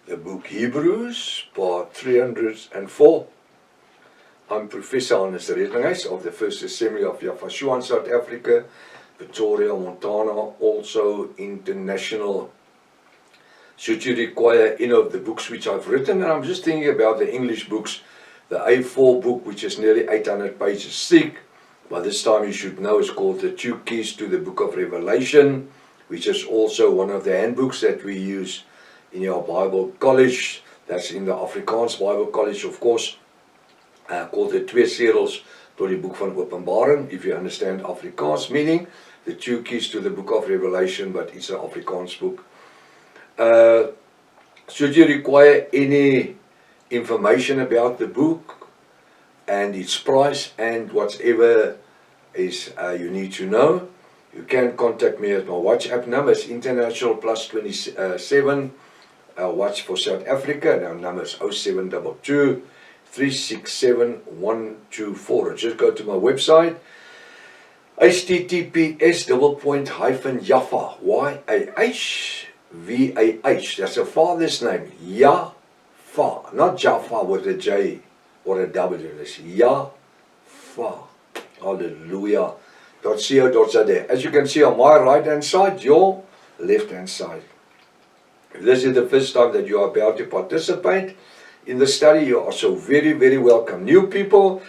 The book Hebrews, part 304. I'm Professor Hannes Redinghuis of the First Assembly of Yafashua in South Africa, Pretoria, Montana, also international. Should you require any of the books which I've written, and I'm just thinking about the English books, the A4 book, which is nearly 800 pages thick, by this time you should know, it's called The Two Keys to the Book of Revelation, which is also one of the handbooks that we use in your Bible college. That's in the Afrikaans Bible College, of course, called the Twee Serels tot die Boek van Openbaring, if you understand Afrikaans, meaning the two keys to the Book of Revelation, but it's an Afrikaans book. Should you require any information about the book and its price and whatever is you need to know, you can contact me at my WhatsApp number. It's international plus 27. Watch for South Africa, and our number is 0722 367 124. Just go to my website, https://Jaffa, YAHVAH, that's a father's name, Jaffa, not Jaffa with a J or a W, it's Jaffa, hallelujah, .co.za. As you can see on my right hand side, your left hand side. If this is the first time that you are about to participate in the study, you are so very, very welcome. New people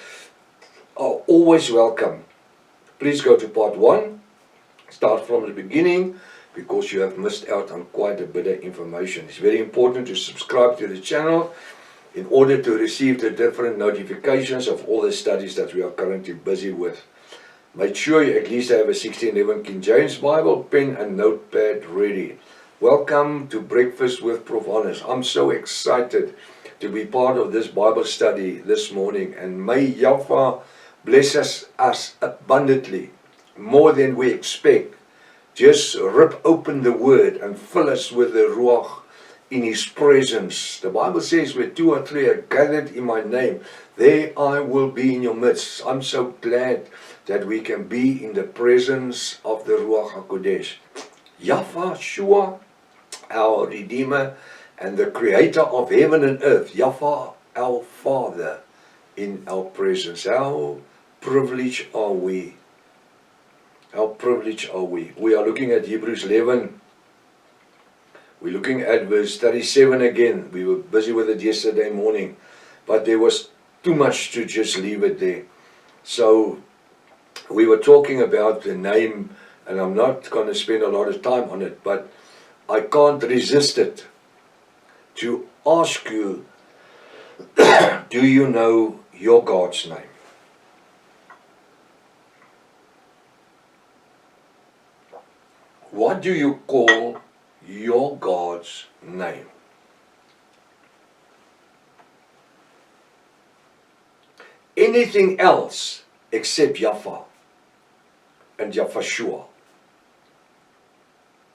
are always welcome. Please go to part 1, start from the beginning, because you have missed out on quite a bit of information. It's very important to subscribe to the channel in order to receive the different notifications of all the studies that we are currently busy with. Make sure you at least have a 1611 King James Bible, pen and notepad ready. Welcome to Breakfast with Prof. Hannes. I'm so excited to be part of this Bible study this morning, and may Yahweh bless us abundantly, more than we expect. Just rip open the Word and fill us with the Ruach in His presence. The Bible says, where 2 or 3 are gathered in my name, there I will be in your midst. I'm so glad that we can be in the presence of the Ruach HaKodesh. Yahweh, our Redeemer and the Creator of heaven and earth, Yahweh, our Father, in our presence. How privileged are we? How privileged are we? We are looking at Hebrews 11. We're looking at verse 37 again. We were busy with it yesterday morning, but there was too much to just leave it there. So we were talking about the name, and I'm not going to spend a lot of time on it, but I can't resist it to ask you, do you know your God's name? What do you call your God's name? Anything else except Yahweh and Yafashua,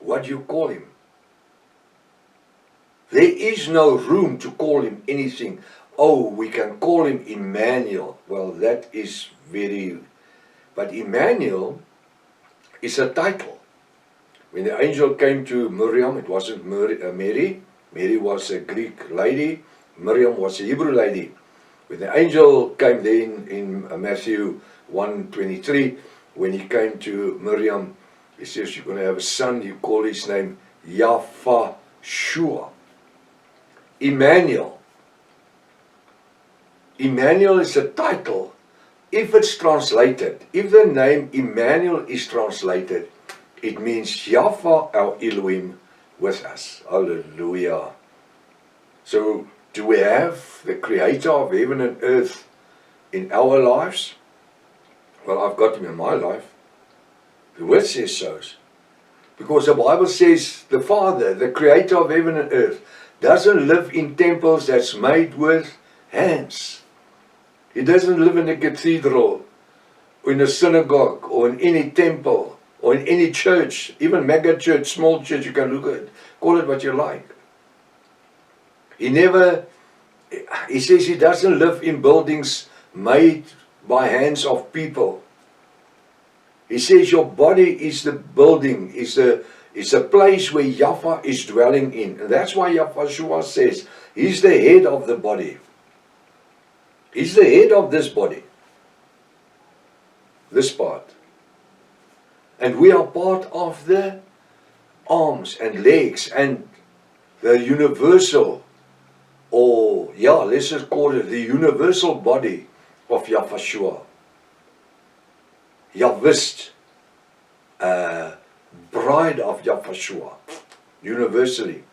what do you call him? There is no room to call him anything. Oh, we can call him Emmanuel. Well, that is but Emmanuel is a title. When the angel came to Miriam, it wasn't Mary. Mary was a Greek lady. Miriam was a Hebrew lady. When the angel came there in Matthew 1:23, when he came to Miriam, he says, you're going to have a son, you call his name Yafashua. Emmanuel. Emmanuel is a title. If it's translated, if the name Emmanuel is translated, it means Yahweh our Elohim with us. Hallelujah. So, do we have the Creator of heaven and earth in our lives? Well, I've got him in my life. The Word says so. Because the Bible says the Father, the Creator of heaven and earth, doesn't live in temples that's made with hands. He doesn't live in a cathedral, or in a synagogue, or in any temple, or in any church, even mega church, small church, you can look at, call it what you like. He says he doesn't live in buildings made by hands of people. He says your body is the building, is the It's a place where Yahweh is dwelling in. And that's why Yahweh says, He's the head of the body. He's the head of this body. This part. And we are part of the arms and legs and the universal, or let's just call it the universal body of Yahweh. Yahwist, bride of Yahweh, universally.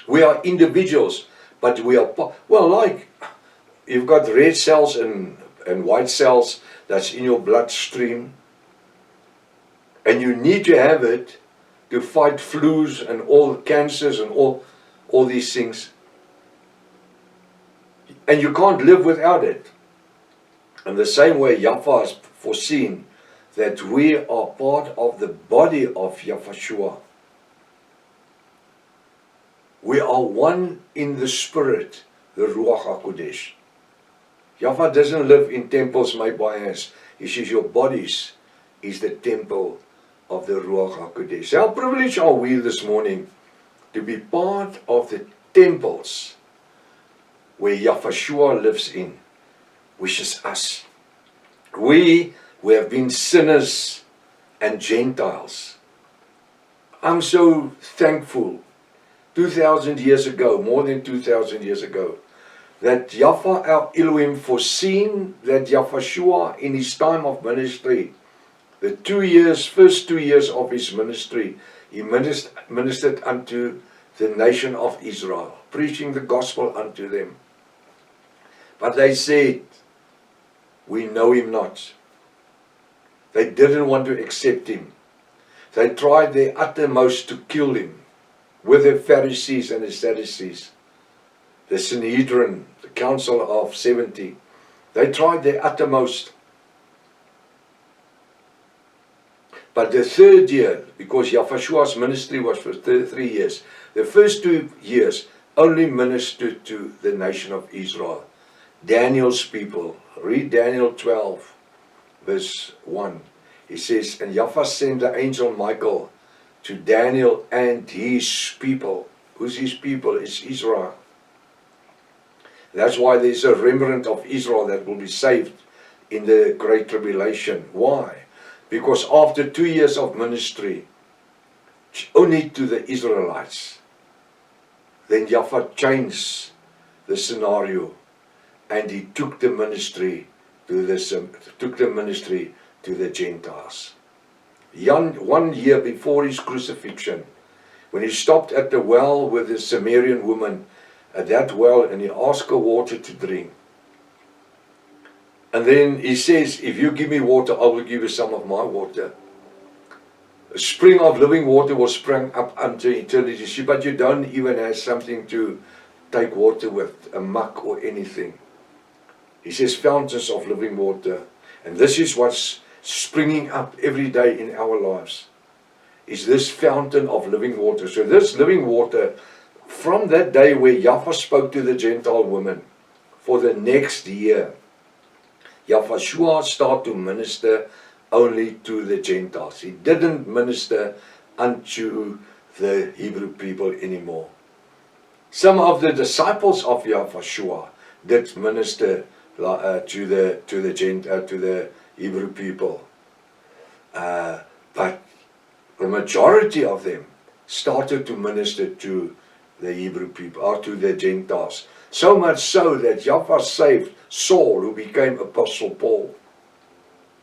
We are individuals, but we are, like you've got red cells and white cells that's in your bloodstream, and you need to have it to fight flus and all cancers and all these things. And you can't live without it. And the same way Yahweh has foreseen that we are part of the body of Yahweh. We are one in the spirit, the Ruach HaKodesh. Yahweh doesn't live in temples made by hands. He says your bodies is the temple of the Ruach HaKodesh. How privileged are we this morning to be part of the temples where Yahweh lives in, which is us. We have been sinners and Gentiles. I'm so thankful 2,000 years ago, more than 2,000 years ago, that Yahweh our Elohim foreseen that Yahweh in his time of ministry, the first 2 years of his ministry, he ministered unto the nation of Israel, preaching the gospel unto them. But they said, we know him not. They didn't want to accept him. They tried their uttermost to kill him with the Pharisees and the Sadducees, the Sanhedrin, the Council of 70. They tried their uttermost. But the third year, because Yahweh's ministry was for 3 years, the first 2 years only ministered to the nation of Israel. Daniel's people. Read Daniel 12, verse 1. He says, and Yahweh sent the angel Michael to Daniel and his people. Who's his people? It's Israel. That's why there's a remnant of Israel that will be saved in the Great Tribulation. Why? Because after 2 years of ministry, only to the Israelites, then Yahweh changed the scenario, and he took the ministry to the Gentiles. 1 year before his crucifixion, when he stopped at the well with the Sumerian woman at that well, and he asked her water to drink. And then he says, if you give me water, I will give you some of my water. A spring of living water will spring up unto eternity. But you don't even have something to take water with, a muck or anything. He says fountains of living water. And this is what's springing up every day in our lives. Is this fountain of living water. So this living water, from that day where Yahweh spoke to the Gentile woman, for the next year, Yahweh started to minister only to the Gentiles. He didn't minister unto the Hebrew people anymore. Some of the disciples of Yahweh did minister to the Hebrew people, but the majority of them started to minister to the Hebrew people, or to the Gentiles. So much so that Yahweh saved Saul, who became Apostle Paul,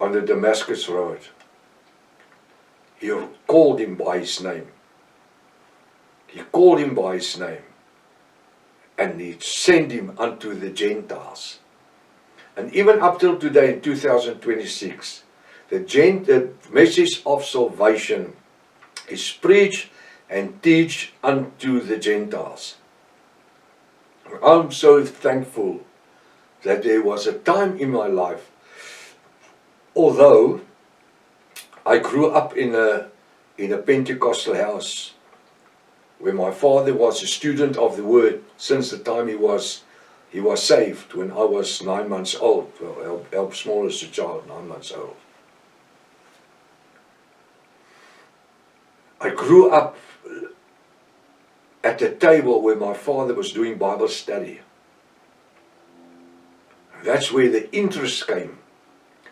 on the Damascus road. He called him by his name. He called him by his name. And he sent him unto the Gentiles. And even up till today in 2026, the message of salvation is preached and teach unto the Gentiles. I'm so thankful that there was a time in my life, although I grew up in a Pentecostal house, where my father was a student of the word since the time he was saved, when I was 9 months old. Well, our smallest child, 9 months old. grew up at the table where my father was doing Bible study. That's where the interest came,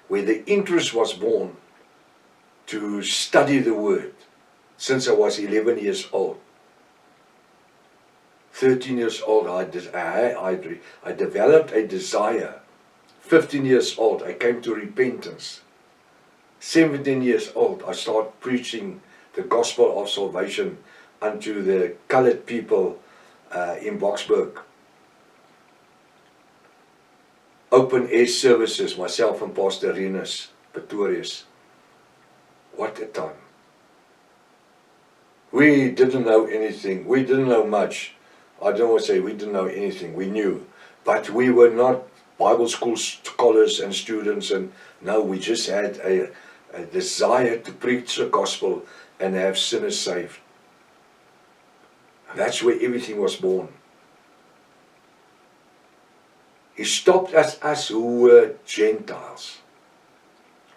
where the interest was born to study the Word since I was 11 years old. 13 years old, I developed a desire. 15 years old, I came to repentance. 17 years old, I started preaching the gospel of salvation unto the colored people in Boksburg. Open air services, myself and Pastor Renus Pretorius. What a time. We didn't know anything. We didn't know much. I don't want to say we didn't know anything. We knew. But we were not Bible school scholars and students. And no, we just had a desire to preach the gospel and have sinners saved. That's where everything was born. He stopped us who were Gentiles.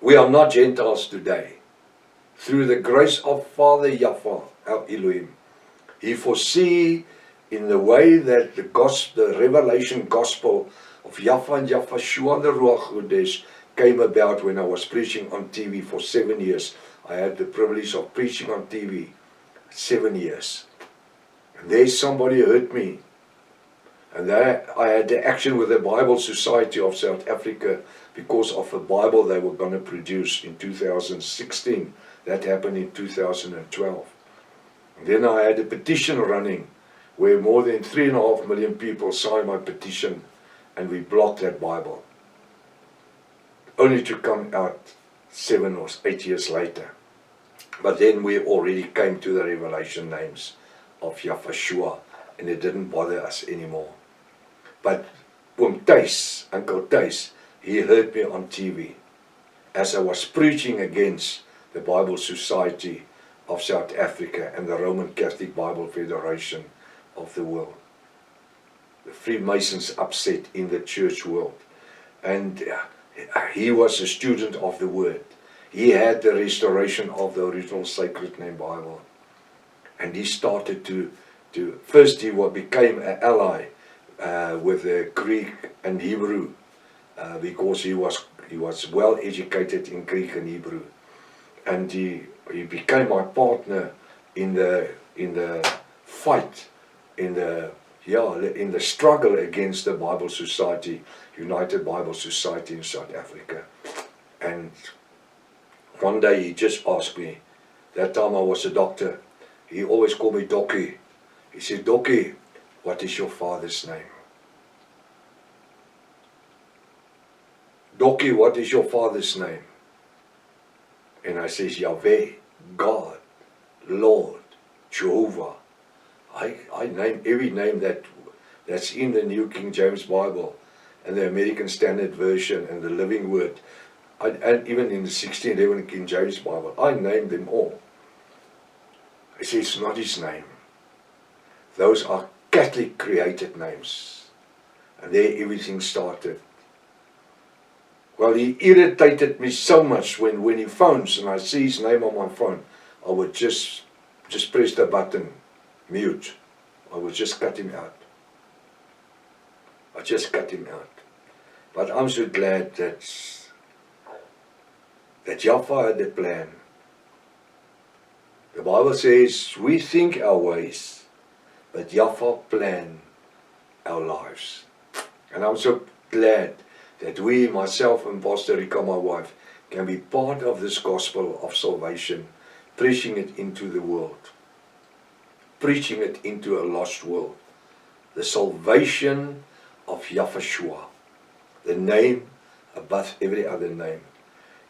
We are not Gentiles today. Through the grace of Father Yahweh, our Elohim, He foresee in the way that the revelation gospel of Yahweh and Yahshua the Ruach Kodesh came about when I was preaching on TV for 7 years. I had the privilege of preaching on TV 7 years. And there somebody heard me. And there I had the action with the Bible Society of South Africa because of a Bible they were going to produce in 2016. That happened in 2012. And then I had a petition running where more than 3.5 million people signed my petition, and we blocked that Bible. Only to come out 7 or 8 years later. But then we already came to the revelation names of Yahshua, and it didn't bother us anymore. But Uncle Thys, he heard me on TV as I was preaching against the Bible Society of South Africa and the Roman Catholic Bible Federation of the world. The Freemasons upset in the church world. And he was a student of the Word. He had the restoration of the original Sacred Name Bible. And he started to first he became an ally with the Greek and Hebrew because he was well educated in Greek and Hebrew. And he became my partner in the fight, in the struggle against the Bible Society, United Bible Society in South Africa. And one day he just asked me, that time I was a doctor, he always called me Dokkie. He said, Dokkie, what is your father's name? Dokkie, what is your father's name? And I says, Yahweh, God, Lord, Jehovah. I name every name that's in the New King James Bible and the American Standard Version and the Living Word. And even in the 1611 King James Bible, I named them all. I say it's not his name. Those are Catholic created names. And there everything started. Well, he irritated me so much when he phones and I see his name on my phone, I would just press the button, mute. I would just cut him out. I just cut him out. But I'm so glad that Yahweh had a plan. The Bible says, we think our ways, but Yahweh plan our lives. And I'm so glad that we, myself and Pastor Rika, my wife, can be part of this gospel of salvation, preaching it into the world, preaching it into a lost world. The salvation of Yahshua, the name above every other name.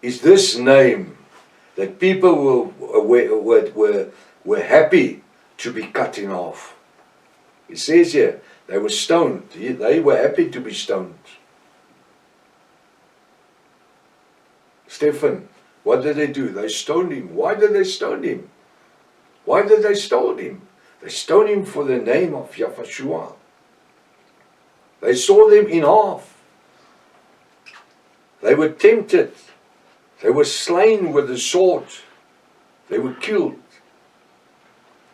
Is this name that people were happy to be cut in half. It says here, they were stoned. They were happy to be stoned. Stephen, what did they do? They stoned him. Why did they stone him? Why did they stone him? They stoned him for the name of Yahshua. They saw them in half. They were tempted. They were slain with the sword. They were killed.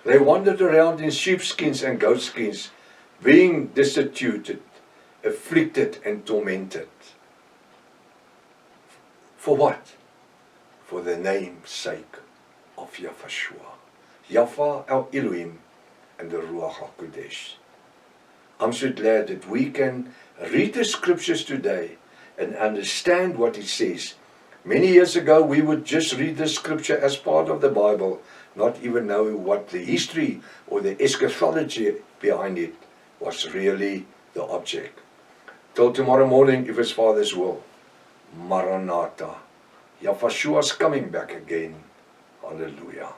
They wandered around in sheepskins and goatskins, being destitute, afflicted and tormented. For what? For the name's sake of Yahshua. Yahweh our Elohim and the Ruach HaKodesh. I'm so glad that we can read the scriptures today and understand what it says. Many years ago, we would just read the scripture as part of the Bible, not even know what the history or the eschatology behind it was really the object. Till tomorrow morning, if it's Father's will. Maranatha. Yahshua's coming back again. Hallelujah.